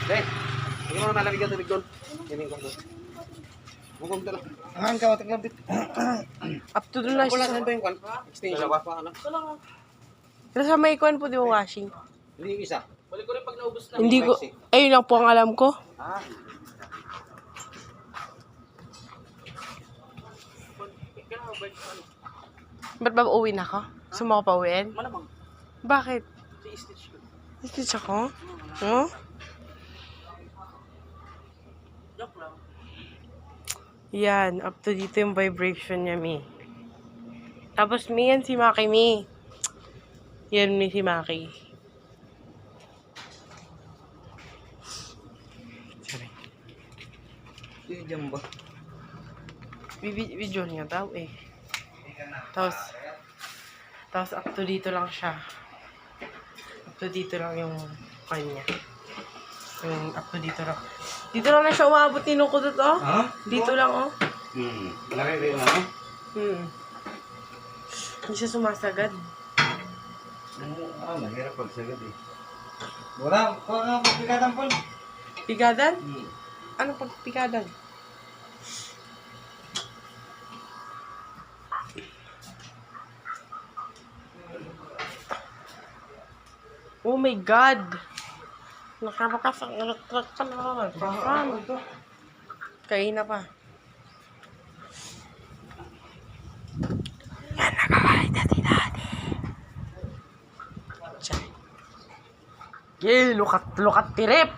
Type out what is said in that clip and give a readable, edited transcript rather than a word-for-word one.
Dek, hindi mo na malamig ang tubig doon. Gaming kong doon. Mukong doon lang. Ahan ka, watak labit. Up to doon lang Wala siya. saan ba yung kwan? Extension pa, ano? Pero sa may kwan po di mo washing. Hindi yung isa. Balik ko rin pag naubos na. Hindi ko, ayun lang po ang alam ko. Ah. Ba't ba uwi na ako? Gusto mo ako pa uwiin? Malamang. Bakit? Si-stitch ko. Stitch ako? Huh? Joke lang. Yan, up to dito yung vibration niya, Mi. Tapos, Mi, yan si Maki, Mi. Yan, Mi, si Maki. Sorry. Yung dyan ba? Video niya daw, eh. Tapos up to dito lang siya. Up to dito lang yung kanya. Yung up to dito lang. Dito lang na siya umabot ni Nukudot, oh. Ha? Dito lang, oh. Laki rin ano? Hindi siya sumasagad. Mahirap pagsagad eh. Wala, kung pagpikatan po. Pigadan? Ano pagpigadan? Oh my God! Nakabakas ang electric ka naman. Kain na pa. Yan, nakakain na si Daddy. Diyan. Yay, lukat tirip!